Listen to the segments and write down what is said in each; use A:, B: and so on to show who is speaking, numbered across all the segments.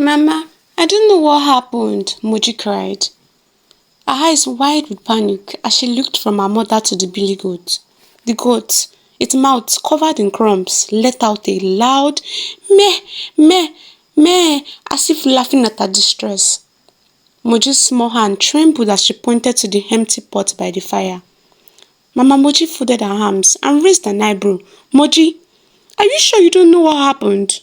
A: Mama, I don't know what happened, Moji cried, her eyes wide with panic as she looked from her mother to the billy goat. The goat, its mouth covered in crumbs, let out a loud meh, meh, meh, as if laughing at her distress. Moji's small hand trembled as she pointed to the empty pot by the fire. Mama Moji folded her arms and raised an eyebrow. Moji, are you sure you don't know what happened?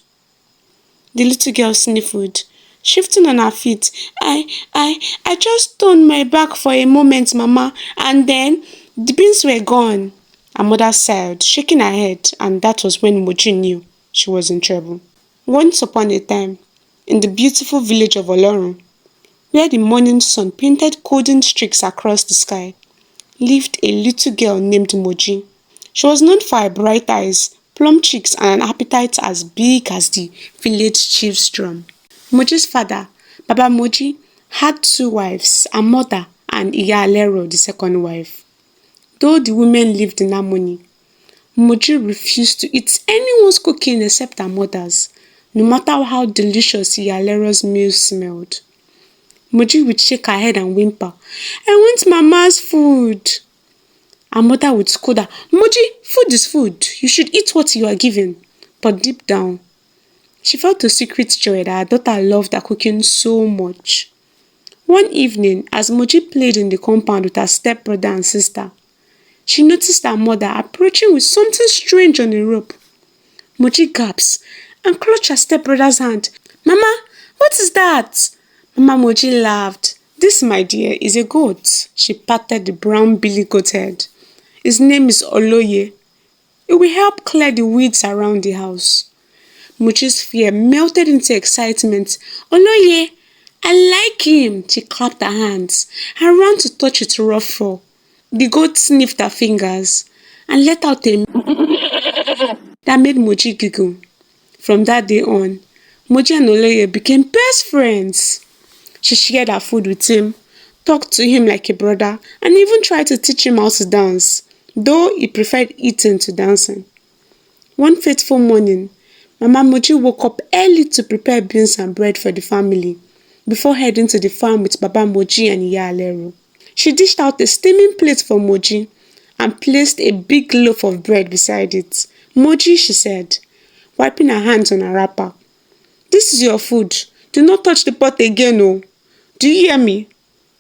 A: The little girl sniffled, shifting on her feet. I just turned my back for a moment, Mama, and then the beans were gone. Her mother sighed, shaking her head, and that was when Moji knew she was in trouble. Once upon a time, in the beautiful village of Olorun, where the morning sun painted golden streaks across the sky, lived a little girl named Moji. She was known for her bright eyes, plump cheeks, and an appetite as big as the village chief's drum. Moji's father, Baba Moji, had two wives, a mother and Iya Alero, the second wife. Though the women lived in harmony, Moji refused to eat anyone's cooking except her mother's, no matter how delicious Iya Alero's meals smelled. Moji would shake her head and whimper, I want Mama's food. Her mother would scold her, Moji, food is food. You should eat what you are given. But deep down, she felt a secret joy that her daughter loved her cooking so much. One evening, as Moji played in the compound with her stepbrother and sister, she noticed her mother approaching with something strange on a rope. Moji gasped and clutched her stepbrother's hand. Mama, what is that? Mama Moji laughed. This, my dear, is a goat. She patted the brown billy goat head. His name is Oloye. It will help clear the weeds around the house. Moji's fear melted into excitement. Oloye, I like him. She clapped her hands and ran to touch its rough fur. The goat sniffed her fingers and let out a that made Moji giggle. From that day on, Moji and Oloye became best friends. She shared her food with him, talked to him like a brother, and even tried to teach him how to dance, though he preferred eating to dancing. One fateful morning, Mama Moji woke up early to prepare beans and bread for the family, before heading to the farm with Baba Moji and Iya Alero. She dished out a steaming plate for Moji and placed a big loaf of bread beside it. Moji, she said, wiping her hands on her wrapper, this is your food. Do not touch the pot again, oh. Do you hear me?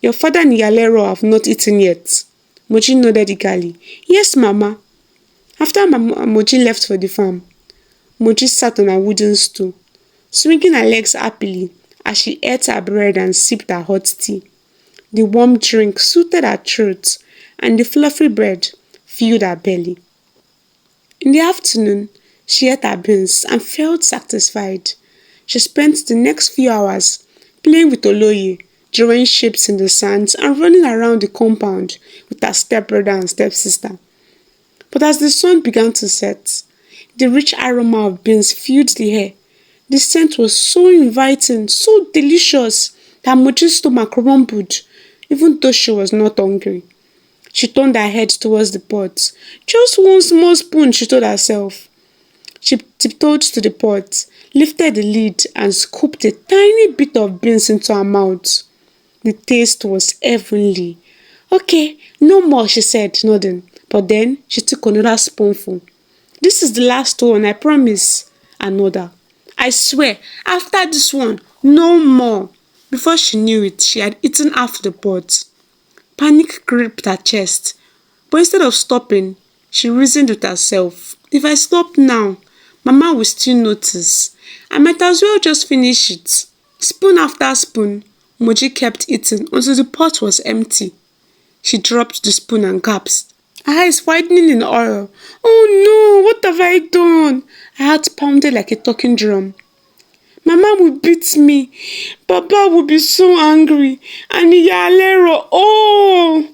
A: Your father and Iya Alero have not eaten yet. Moji nodded eagerly. Yes, Mama. After Moji left for the farm, Moji sat on a wooden stool, swinging her legs happily as she ate her bread and sipped her hot tea. The warm drink soothed her throat, and the fluffy bread filled her belly. In the afternoon, she ate her beans and felt satisfied. She spent the next few hours playing with Oloye, drawing shapes in the sands and running around the compound with her stepbrother and stepsister. But as the sun began to set, the rich aroma of beans filled the air. The scent was so inviting, so delicious, that Moji's stomach rumbled, even though she was not hungry. She turned her head towards the pot. Just one small spoon, she told herself. She tiptoed to the pot, lifted the lid, and scooped a tiny bit of beans into her mouth. The taste was heavenly. Okay, no more, she said, nodding. But then she took another spoonful. This is the last one, I promise. Another. I swear, after this one, no more. Before she knew it, she had eaten half the pot. Panic gripped her chest. But instead of stopping, she reasoned with herself. If I stop now, Mama will still notice. I might as well just finish it. Spoon after spoon, Moji kept eating until the pot was empty. She dropped the spoon and gasped, her eyes widening in horror. Oh no, what have I done? Her heart pounded like a talking drum. Mama will beat me. Papa will be so angry. And Iya Alero, oh!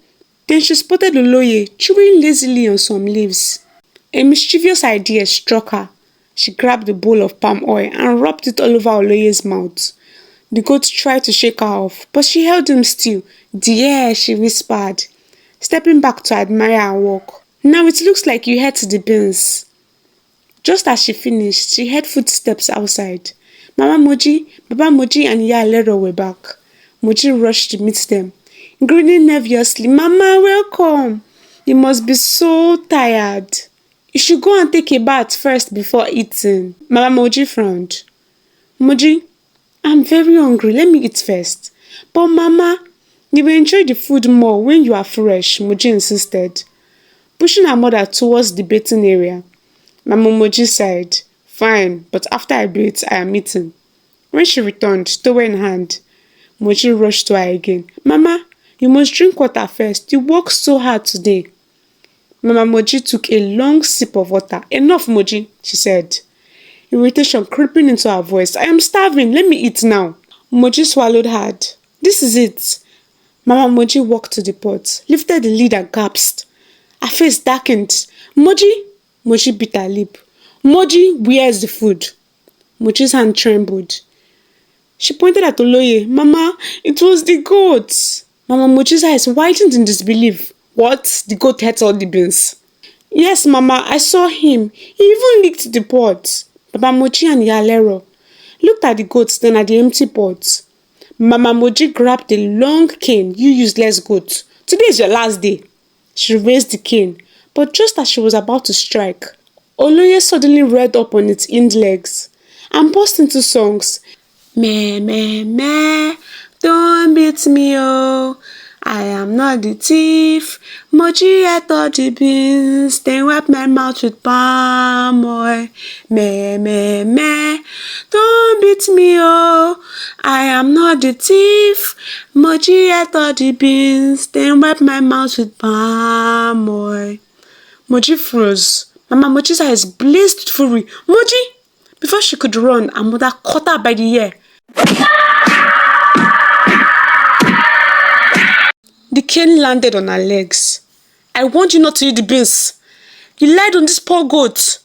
A: Then she spotted Oloye chewing lazily on some leaves. A mischievous idea struck her. She grabbed a bowl of palm oil and rubbed it all over Oloye's mouth. The goat tried to shake her off, but she held him still. Dear, she whispered, stepping back to admire her work. Now it looks like you ate the beans. Just as she finished, she heard footsteps outside. Mama Moji, Baba Moji and Iya Lero were back. Moji rushed to meet them, grinning nervously. Mama, welcome. You must be so tired. You should go and take a bath first before eating. Mama Moji frowned. Moji, I'm very hungry. Let me eat first. But Mama, you will enjoy the food more when you are fresh, Moji insisted, pushing her mother towards the bathing area. Mama Moji sighed. Fine, but after I bathe, I am eating. When she returned, towel in hand, Moji rushed to her again. Mama, you must drink water first. You worked so hard today. Mama Moji took a long sip of water. Enough, Moji, she said, irritation creeping into her voice. I am starving. Let me eat now. Moji swallowed hard. This is it. Mama Moji walked to the pot, lifted the lid and gasped. Her face darkened. Moji? Moji bit her lip. Moji, where is the food? Moji's hand trembled. She pointed at Oloye. Mama, it was the goat. Mama Moji's eyes widened in disbelief. What? The goat ate all the beans? Yes, Mama, I saw him. He even licked the pot. Baba Moji and Iya Lero looked at the goats, then at the empty pot. Mama Moji grabbed the long cane. You useless goat. Today is your last day. She raised the cane, but just as she was about to strike, Oloye suddenly reared up on its hind legs and burst into songs. Meh, meh, meh, don't beat me, oh. I am not the thief. Moji ate all the beans, then wiped my mouth with palm oil. Meh, meh, meh, don't beat me, oh. I am not the thief. Moji ate all the beans, then wiped my mouth with palm oil. Moji froze. Mama Moji's eyes blazed with fury. Moji! Before she could run, her mother caught her by the ear. The cane landed on her legs. I warned you not to eat the beans. You lied on this poor goat.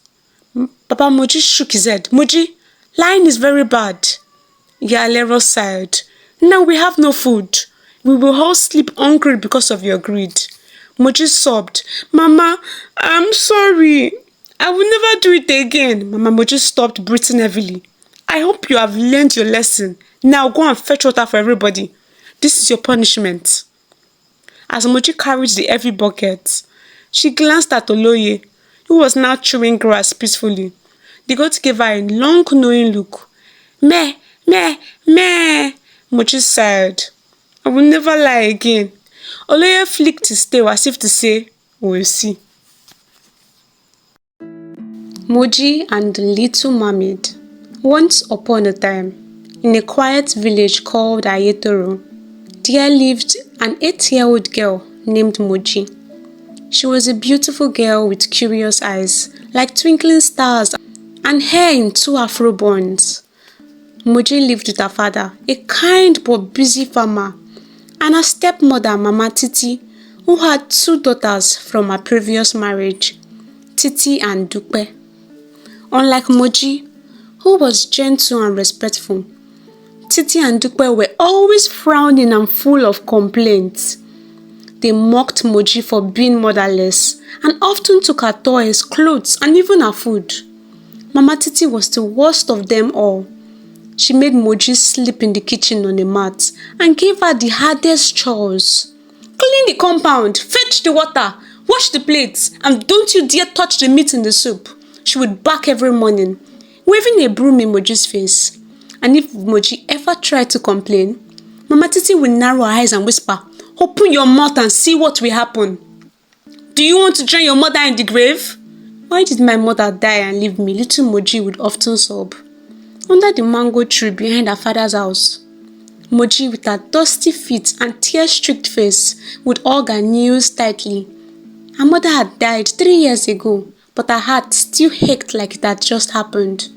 A: Baba Moji shook his head. Moji, lying is very bad. Iya Lero sighed. Now we have no food. We will all sleep hungry because of your greed. Moji sobbed. Mama, I'm sorry. I will never do it again. Mama Moji stopped breathing heavily. I hope you have learned your lesson. Now go and fetch water for everybody. This is your punishment. As Moji carried the heavy bucket, she glanced at Oloye, who was now chewing grass peacefully. The goat gave her a long, knowing look. Meh, meh, meh. Moji sighed. I will never lie again. Oloye flicked his tail as if to say, we'll see. Moji and the Little Mermaid. Once upon a time, in a quiet village called Ayetoro, there lived an 8-year-old girl named Moji. She was a beautiful girl with curious eyes, like twinkling stars, and hair in 2 afro buns. Moji lived with her father, a kind but busy farmer, and her stepmother, Mama Titi, who had 2 daughters from her previous marriage, Titi and Dupe. Unlike Moji, who was gentle and respectful, Titi and Dupe were always frowning and full of complaints. They mocked Moji for being motherless and often took her toys, clothes, and even her food. Mama Titi was the worst of them all. She made Moji sleep in the kitchen on a mat and gave her the hardest chores. Clean the compound, fetch the water, wash the plates, and don't you dare touch the meat in the soup. She would bark every morning, waving a broom in Moji's face. And if Moji ever tried to complain, Mama Titi would narrow her eyes and whisper, open your mouth and see what will happen. Do you want to join your mother in the grave? Why did my mother die and leave me? Little Moji would often sob. Under the mango tree behind her father's house, Moji, with her dusty feet and tear-streaked face, would hug her knees tightly. Her mother had died 3 years ago, but her heart still ached like it had just happened.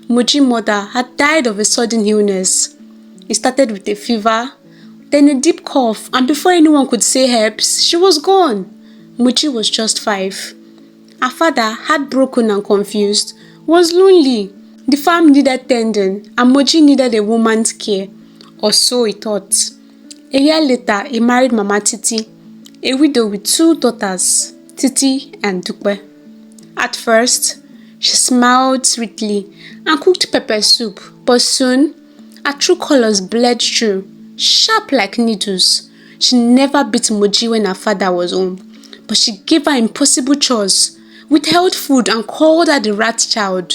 A: Moji's mother had died of a sudden illness. It started with a fever, then a deep cough, and before anyone could say herbs, she was gone. Moji was just 5. Her father, heartbroken and confused, was lonely. The farm needed tending, and Moji needed a woman's care, or so he thought. A year later, he married Mama Titi, a widow with 2 daughters, Titi and Dupe. At first, she smiled sweetly and cooked pepper soup, But soon, her true colors bled through, sharp like needles. She never beat Moji when her father was home, but she gave her impossible chores, withheld food and called her the rat child.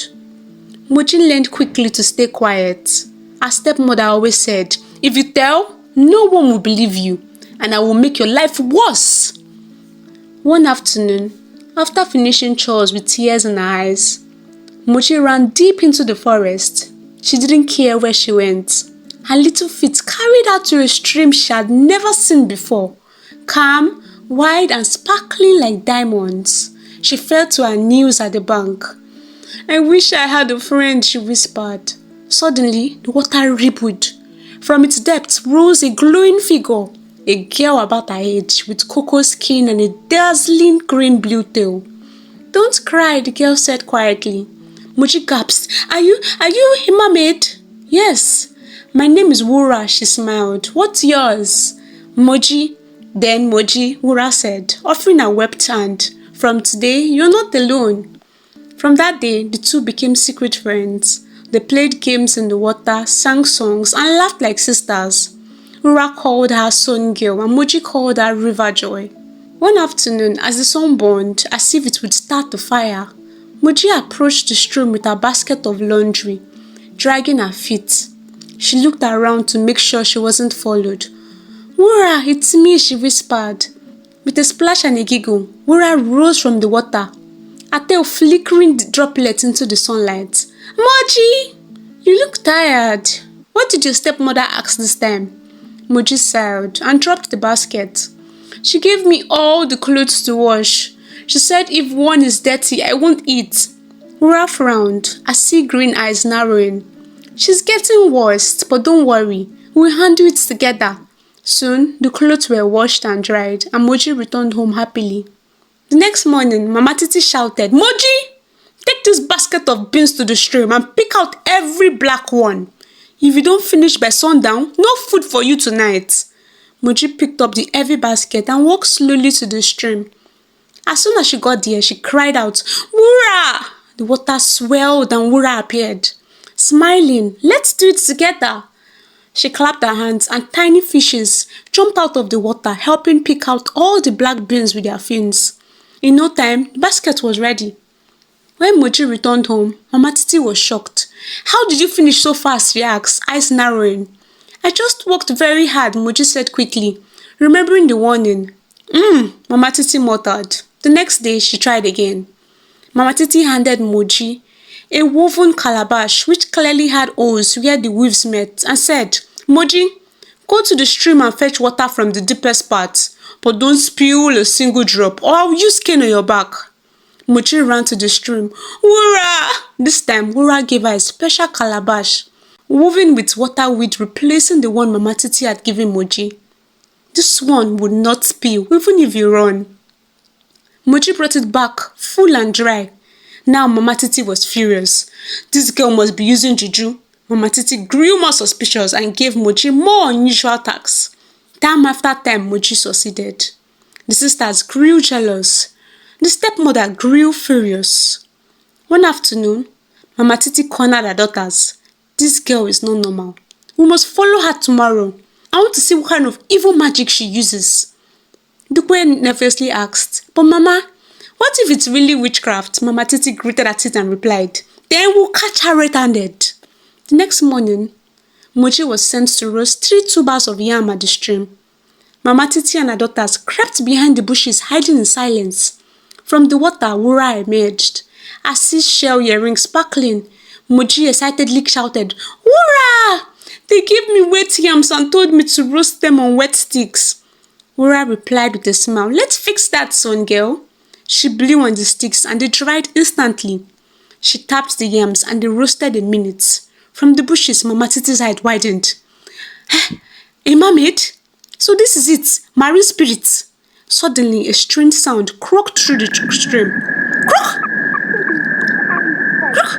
A: Moji learned quickly to stay quiet. Her stepmother always said, "If you tell, no one will believe you, and I will make your life worse." One afternoon, after finishing chores with tears in her eyes, Moji ran deep into the forest. She didn't care where she went. Her little feet carried her to a stream she had never seen before, calm, wide and sparkling like diamonds. She fell to her knees at the bank. "I wish I had a friend," she whispered. Suddenly, the water rippled. From its depths rose a glowing figure, a girl about her age, with cocoa skin and a dazzling green-blue tail. "Don't cry," the girl said quietly. Moji gasped. Are you a mermaid?" "Yes. My name is Wura," she smiled. "What's yours?" "Moji." "Then Moji," Wura said, offering a webbed hand. "From today, you're not alone." From that day, the two became secret friends. They played games in the water, sang songs, and laughed like sisters. Wura called her Sun Girl, and Moji called her River Joy. One afternoon, as the sun burned, as if it would start the fire, Moji approached the stream with her basket of laundry, dragging her feet. She looked around to make sure she wasn't followed. "Wura, it's me," she whispered. With a splash and a giggle, Wura rose from the water, her tail flickering droplets into the sunlight. "Moji, you look tired. What did your stepmother ask this time?" Moji sighed and dropped the basket. "She gave me all the clothes to wash. She said if one is dirty, I won't eat." Wura frowned, her sea green eyes narrowing. "She's getting worse, but don't worry. We'll handle it together." Soon, the clothes were washed and dried, and Moji returned home happily. The next morning, Mama Titi shouted, "Moji, take this basket of beans to the stream and pick out every black one. If you don't finish by sundown, no food for you tonight." Moji picked up the heavy basket and walked slowly to the stream. As soon as she got there, she cried out, "Wura!" The water swelled and Wura appeared. Smiling, "Let's do it together." She clapped her hands and tiny fishes jumped out of the water, helping pick out all the black beans with their fins. In no time, the basket was ready. When Moji returned home, Mama Titi was shocked. "How did you finish so fast?" she asked, eyes narrowing. "I just worked very hard," Moji said quickly, remembering the warning. Mama Titi muttered. The next day, she tried again. Mama Titi handed Moji a woven calabash which clearly had holes where the weaves met and said, "Moji, go to the stream and fetch water from the deepest part, but don't spill a single drop or I'll use cane on your back." Moji ran to the stream. "Wura!" This time, Wura gave her a special calabash, woven with water weed replacing the one Mama Titi had given Moji. "This one would not spill even if you run." Moji brought it back, full and dry. Now Mama Titi was furious. This girl must be using juju. Mama Titi grew more suspicious and gave Moji more unusual tasks. Time after time, Moji succeeded. The sisters grew jealous. The stepmother grew furious. One afternoon, Mama Titi cornered her daughters. "This girl is not normal. We must follow her tomorrow. I want to see what kind of evil magic she uses." Dukwe nervously asked, "But Mama, what if it's really witchcraft?" Mama Titi gritted at it and replied, "Then we'll catch her red-handed." The next morning, Moji was sent to roast 3 tubers of yam at the stream. Mama Titi and her daughters crept behind the bushes, hiding in silence. From the water, Wura emerged, her seashell earring sparkling. Moji excitedly shouted, "Wura! They gave me wet yams and told me to roast them on wet sticks." Wura replied with a smile, "Let's fix that, son girl." She blew on the sticks and they dried instantly. She tapped the yams and they roasted in minutes. From the bushes, Mama Titi's eye widened. "A mermaid? So this is it, marine spirits." Suddenly, a strange sound croaked through the stream. Croak! Croak!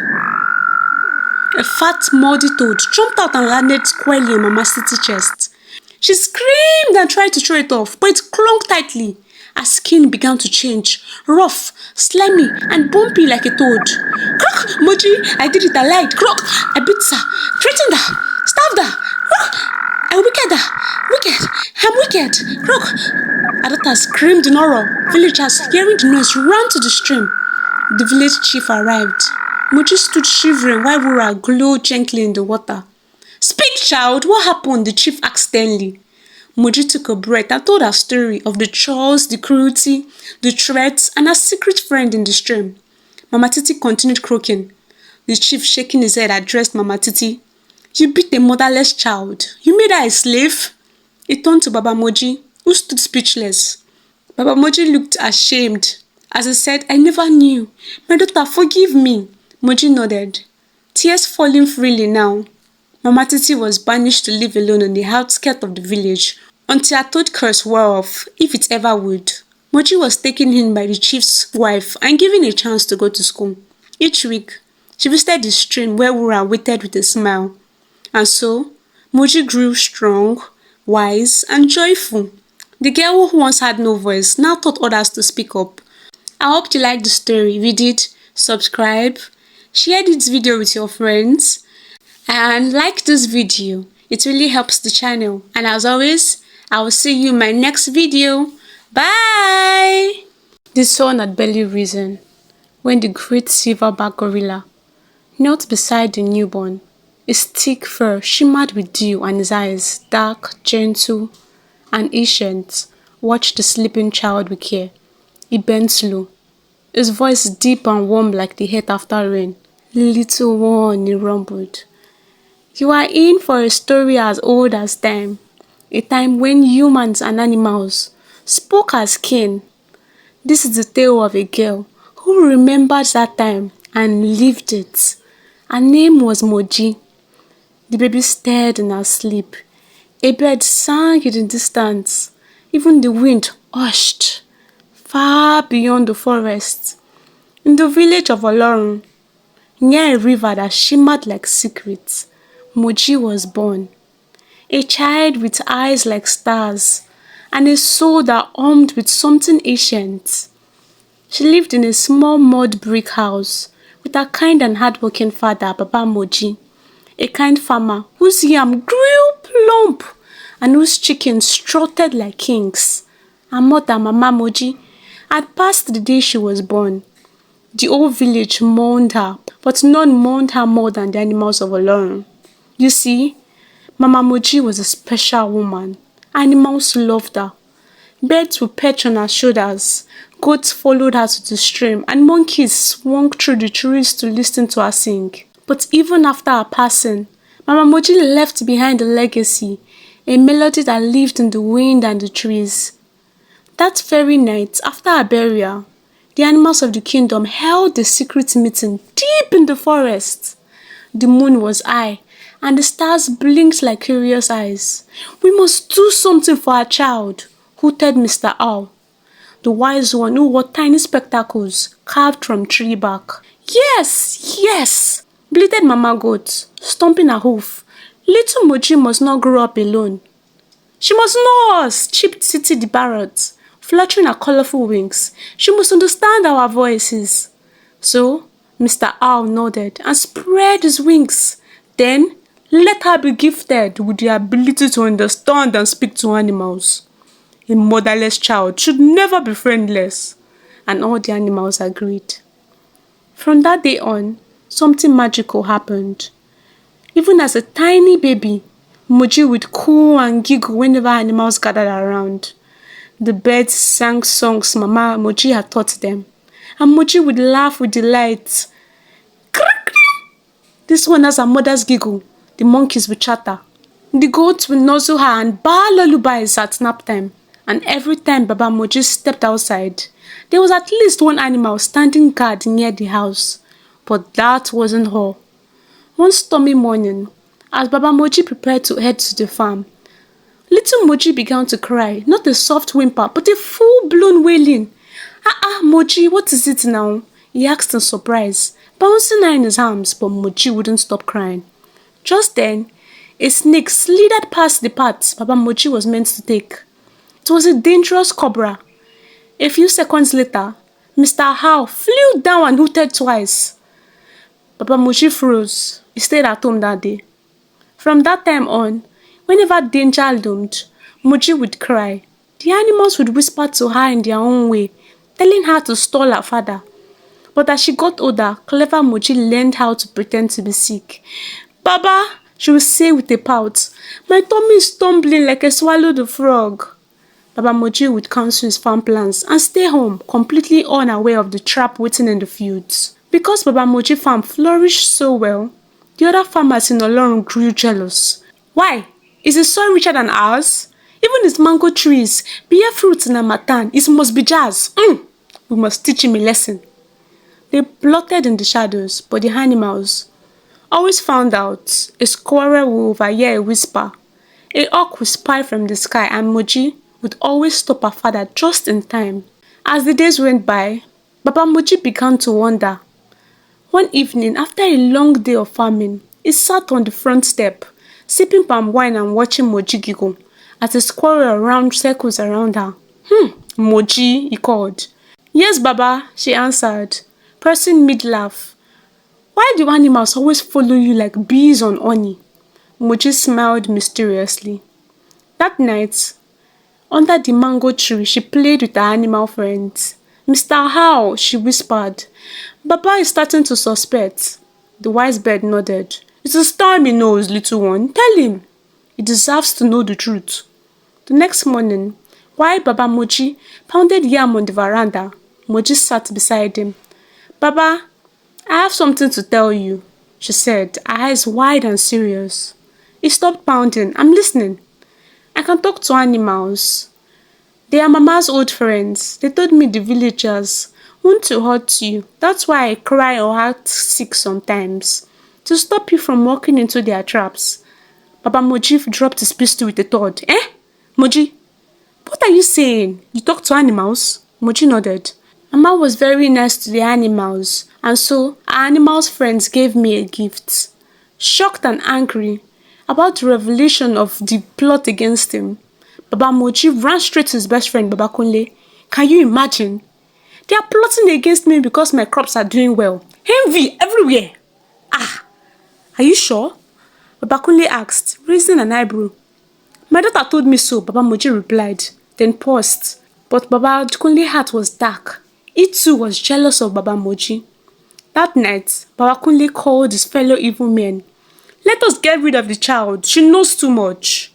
A: A fat, moldy toad jumped out and landed squarely on Mama Titi's chest. She screamed and tried to throw it off, but it clung tightly. Her skin began to change, rough, slimy, and bumpy like a toad. Croak! Moji, I did it, I lied. Croak! I beat her, threatened her, stabbed her. Croak! I wicked her. Wicked! I'm wicked! Croak! Her daughter screamed in horror. Villagers, hearing the noise, ran to the stream. The village chief arrived. Moji stood shivering while Wura glowed gently in the water. Speak, child! What happened? The chief asked sternly. Moji took a breath and told her story of the chores, the cruelty, the threats, and her secret friend in the stream. Mama Titi continued croaking. The chief, shaking his head, addressed Mama Titi. You beat a motherless child. You made her a slave? He turned to Baba Moji, who stood speechless. Baba Moji looked ashamed as he said, I never knew. My daughter, forgive me. Moji nodded, tears falling freely now. Mama Titi was banished to live alone on the outskirts of the village until her third curse wore off, if it ever would. Moji was taken in by the chief's wife and given a chance to go to school. Each week, she visited the stream where Wura waited with a smile. And so, Moji grew strong, wise, and joyful. The girl who once had no voice now taught others to speak up. I hope you liked the story. If you did, subscribe, share this video with your friends, and like this video. It really helps the channel. And as always, I will see you in my next video. Bye! The sun had barely risen when the great silverback gorilla knelt beside the newborn. His thick fur shimmered with dew and his eyes, dark, gentle, and ancient, watched the sleeping child with care. He bent low, his voice deep and warm like the earth after rain. Little one, he rumbled. You are in for a story as old as time, a time when humans and animals spoke as kin. This is the tale of a girl who remembered that time and lived it. Her name was Moji. The baby stirred in her sleep. A bird sang in the distance. Even the wind hushed far beyond the forest. In the village of Olorun, near a river that shimmered like secrets, Moji was born. A child with eyes like stars and a soul that hummed with something ancient. She lived in a small mud brick house with her kind and hardworking father, Baba Moji, a kind farmer whose yam grew plump and whose chickens strutted like kings. Her mother, Mama Moji, had passed the day she was born. The whole village mourned her, but none mourned her more than the animals of Olorun. You see, Mama Moji was a special woman. Animals loved her. Birds would perch on her shoulders, goats followed her to the stream, and monkeys swung through the trees to listen to her sing. But even after her passing, Mama Moji left behind a legacy, a melody that lived in the wind and the trees. That very night, after her burial, the animals of the kingdom held a secret meeting deep in the forest. The moon was high, and the stars blinked like curious eyes. We must do something for our child, hooted Mr. Owl, the wise one who wore tiny spectacles carved from tree bark. Yes, yes, bleated Mama Goat, stomping her hoof. Little Moji must not grow up alone. She must know us, chirped Titi the parrot, fluttering her colorful wings. She must understand our voices. So, Mr. Owl nodded and spread his wings. Then, let her be gifted with the ability to understand and speak to animals. A motherless child should never be friendless. And all the animals agreed. From that day on, something magical happened. Even as a tiny baby, Moji would coo and giggle whenever animals gathered around. The birds sang songs Mama Moji had taught them, and Moji would laugh with delight. This one has her mother's giggle. The monkeys would chatter. The goats would nuzzle her and bar lullabies at nap time. And every time Baba Moji stepped outside, there was at least one animal standing guard near the house. But that wasn't all. One stormy morning, as Baba Moji prepared to head to the farm, little Moji began to cry, not a soft whimper, but a full-blown wailing. Moji, what is it now? He asked in surprise, bouncing her in his arms, but Moji wouldn't stop crying. Just then, a snake slithered past the path Baba Moji was meant to take. It was a dangerous cobra. A few seconds later, Mr. Howe flew down and hooted twice. Papa Moji froze. He stayed at home that day. From that time on, whenever danger loomed, Moji would cry. The animals would whisper to her in their own way, telling her to stall her father. But as she got older, clever Moji learned how to pretend to be sick. "Baba," she would say with a pout, "my tummy is tumbling like I swallowed a frog." Baba Moji would cancel his farm plans and stay home, completely unaware of the trap waiting in the fields. Because Baba Moji farm flourished so well, the other farmers in Olorun grew jealous. Why? Is his soil richer than ours? Even his mango trees bear fruits in Harmattan. It must be jazz. We must teach him a lesson. They plotted in the shadows, but the animals always found out. A squirrel will overhear a whisper. A hawk will spy from the sky, and Moji would always stop her father just in time. As the days went by, Baba Moji began to wonder. One evening, after a long day of farming, he sat on the front step, sipping palm wine and watching Moji giggle as a squirrel round circles around her. Moji, he called. "Yes, Baba," she answered, pressing mid-laugh. "Why do animals always follow you like bees on honey?" Moji smiled mysteriously. That night, under the mango tree, she played with her animal friends. "Mr. Howe," she whispered, "Baba is starting to suspect." The wise bird nodded. "It is time he knows, little one. Tell him. He deserves to know the truth." The next morning, while Baba Moji pounded yam on the veranda, Moji sat beside him. "Baba, I have something to tell you," she said, her eyes wide and serious. He stopped pounding. "I'm listening." "I can talk to animals. They are Mama's old friends. They told me the villagers want to hurt you. That's why I cry or act sick sometimes, to stop you from walking into their traps." Baba Moji dropped his pistol with a thud. Moji, what are you saying? You talk to animals?" Moji nodded. "Mama was very nice to the animals, and so our animals' friends gave me a gift." Shocked and angry about the revelation of the plot against him, Baba Moji ran straight to his best friend, Baba Kunle. "Can you imagine? They are plotting against me because my crops are doing well. Envy everywhere." "Are you sure?" Baba Kunle asked, raising an eyebrow. "My daughter told me so," Baba Moji replied, then paused. But Baba Kunle's heart was dark. He too was jealous of Baba Moji. That night, Baba Kunle called his fellow evil men. "Let us get rid of the child. She knows too much."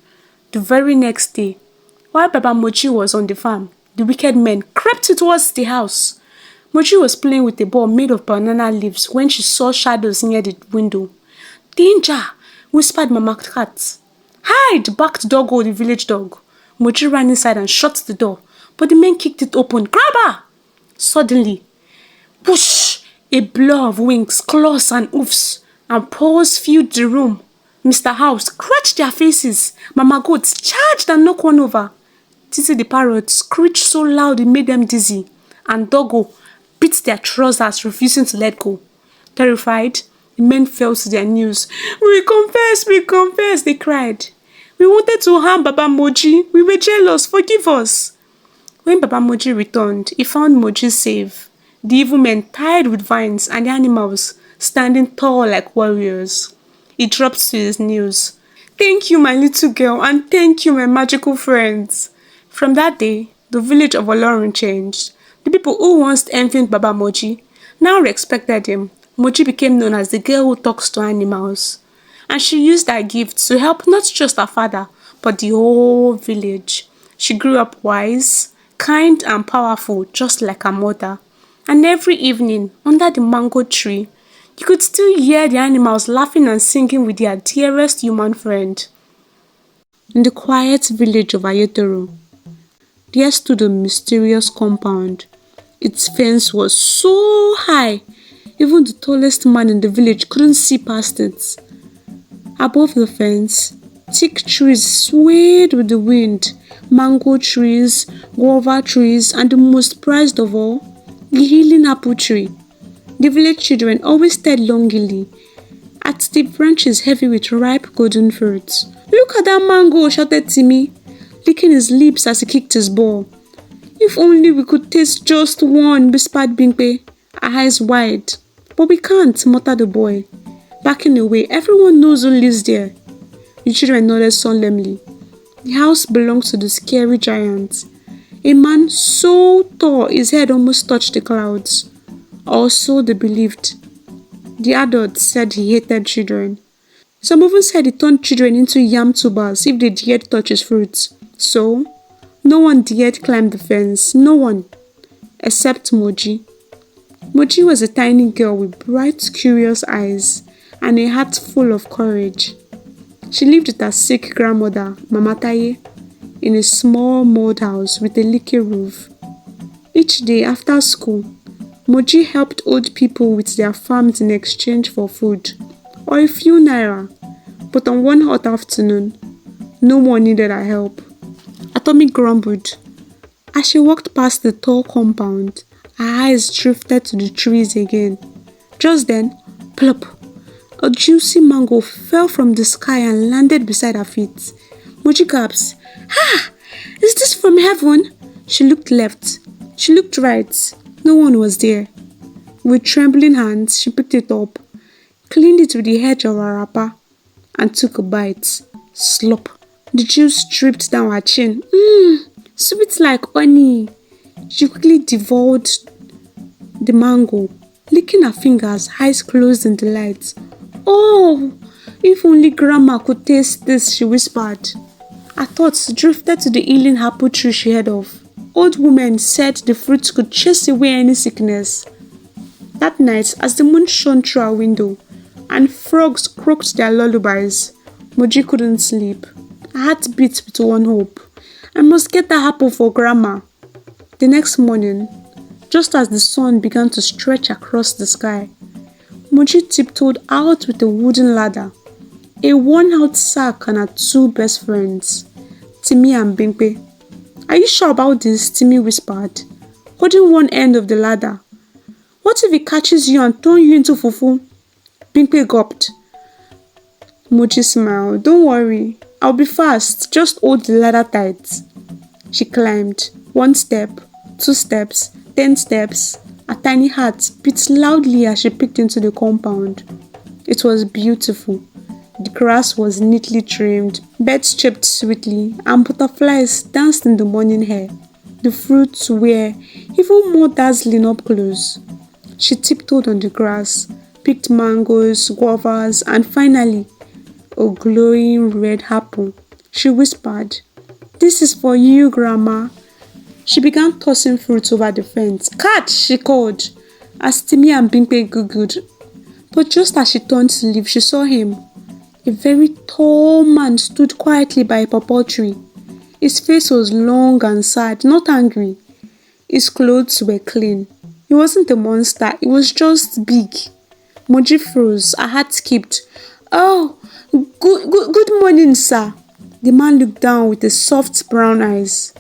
A: The very next day, while Baba Moji was on the farm, the wicked men crept towards the house. Moji was playing with a ball made of banana leaves when she saw shadows near the window. "Danger!" whispered Mama Cat. "Hide!" barked Doggo, the village dog. Moji ran inside and shut the door, but the men kicked it open. "Grab her!" Suddenly, whoosh! A blur of wings, claws and hoofs, and paws filled the room. Mr. Howe scratched their faces. Mama Goats charged and knocked one over. Titi the parrot screeched so loud it made them dizzy, and Doggo beat their trousers, refusing to let go. Terrified, the men fell to their knees. We confess, they cried. "We wanted to harm Baba Moji. We were jealous. Forgive us." When Baba Moji returned, he found Moji safe, the evil men tied with vines, and the animals standing tall like warriors. He dropped to his knees. "Thank you, my little girl, and thank you, my magical friends." From that day, the village of Olorun changed. The people who once envied Baba Moji now respected him. Moji became known as the girl who talks to animals, and she used her gifts to help not just her father, but the whole village. She grew up wise, kind and powerful, just like her mother. And every evening, under the mango tree, you could still hear the animals laughing and singing with their dearest human friend. In the quiet village of Ayetoro, there stood a mysterious compound. Its fence was so high, even the tallest man in the village couldn't see past it. Above the fence, thick trees swayed with the wind. Mango trees, guava trees, and the most prized of all, the healing apple tree. The village children always stared longingly at the branches heavy with ripe golden fruits. "Look at that mango," shouted Timmy, licking his lips as he kicked his ball. If only we could taste just one, whispered Bimpe, her eyes wide. But we can't, muttered the boy, backing away. Everyone knows who lives there. The children nodded solemnly. The house belonged to the scary giant, a man so tall his head almost touched the clouds. Or so they believed. The adults said he hated children. Some even said he turned children into yam tubers if they dared touch his fruits. So, no one dared climb the fence. No one. Except Moji. Moji was a tiny girl with bright, curious eyes and a heart full of courage. She lived with her sick grandmother, Mama Taye, in a small mud house with a leaky roof. Each day after school, Moji helped old people with their farms in exchange for food, or a few naira. But on one hot afternoon, no one needed her help. Atomi grumbled. As she walked past the tall compound, her eyes drifted to the trees again. Just then, plop! A juicy mango fell from the sky and landed beside her feet. Moji gasped. Ah! Is this from heaven? She looked left. She looked right. No one was there. With trembling hands, she picked it up, cleaned it with the edge of her wrapper, and took a bite. Slop. The juice dripped down her chin. Sweet like honey. She quickly devoured the mango, licking her fingers, eyes closed in delight. Oh, if only Grandma could taste this, she whispered. Her thoughts drifted to the healing apple tree she heard of. Old women said the fruits could chase away any sickness. That night, as the moon shone through her window and frogs croaked their lullabies, Moji couldn't sleep. Her heart beat with one hope. I must get that apple for Grandma. The next morning, just as the sun began to stretch across the sky, Moji tiptoed out with a wooden ladder, a worn-out sack and her two best friends, Timmy and Bimpe. Are you sure about this? Timmy whispered, holding one end of the ladder. What if he catches you and turns you into fufu? Bimpe gulped. Moji smiled. Don't worry, I'll be fast. Just hold the ladder tight. She climbed. 1 step, 2 steps, 10 steps. Her tiny heart beat loudly as she peeked into the compound. It was beautiful. The grass was neatly trimmed, birds chirped sweetly, and butterflies danced in the morning air. The fruits were even more dazzling up close. She tiptoed on the grass, picked mangoes, guavas, and finally, a glowing red apple. She whispered, "This is for you, Grandma." She began tossing fruits over the fence. "Catch!" she called, as Timmy and Bimpe giggled. But just as she turned to leave, she saw him. A very tall man stood quietly by a pawpaw tree. His face was long and sad, not angry. His clothes were clean. He wasn't a monster, he was just big. Moji froze, her heart skipped. "Oh, good morning, sir." The man looked down with soft brown eyes.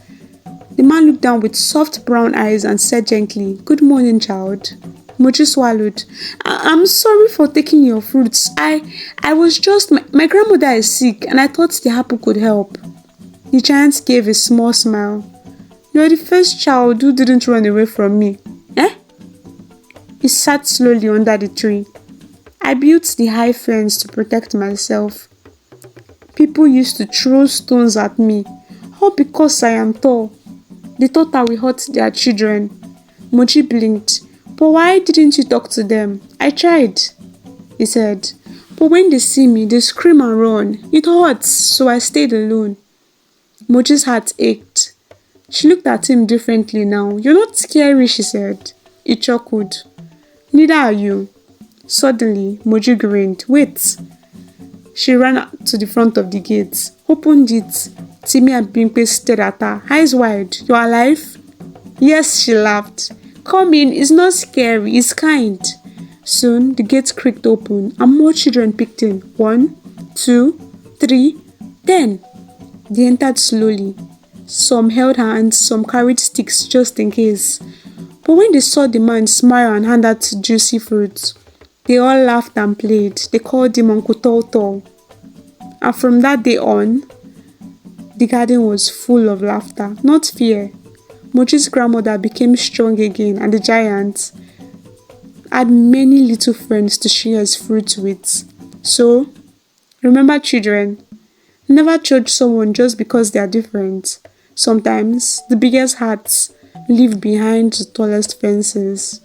A: And said gently, "Good morning, child." Moji swallowed. I'm sorry for taking your fruits. I was just, my grandmother is sick and I thought the apple could help." The giant gave a small smile. "You're the first child who didn't run away from me." Eh? He sat slowly under the tree. "I built the high fence to protect myself. People used to throw stones at me, all because I am tall. They thought I would hurt their children." Moji blinked. "But why didn't you talk to them?" "I tried," he said. "But when they see me, they scream and run. It hurts, so I stayed alone." Moji's heart ached. She looked at him differently now. "You're not scary," she said. He chuckled. "Neither are you." Suddenly, Moji grinned. "Wait." She ran out to the front of the gate, opened it. Timmy and Bimpe stared at her, eyes wide. "You're alive?" "Yes," she laughed. "Come in, it's not scary, it's kind." Soon, the gate creaked open and more children peeked in. 1, 2, 3, 10. They entered slowly. Some held hands, some carried sticks just in case. But when they saw the man smile and hand out juicy fruits, they all laughed and played. They called him Uncle Tall. And from that day on, the garden was full of laughter, not fear. Moji's grandmother became strong again, and the giant had many little friends to share his fruit with. So, remember, children, never judge someone just because they are different. Sometimes the biggest hearts live behind the tallest fences.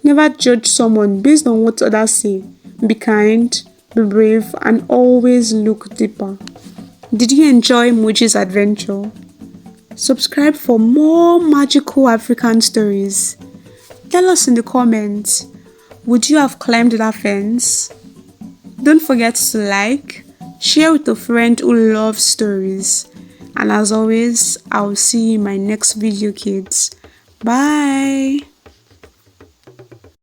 A: Never judge someone based on what others say. Be kind, be brave, and always look deeper. Did you enjoy Moji's adventure? Subscribe for more magical African stories. Tell us in the comments, would you have climbed that fence? Don't forget to like, share with a friend who loves stories. And as always, I'll see you in my next video, kids. Bye!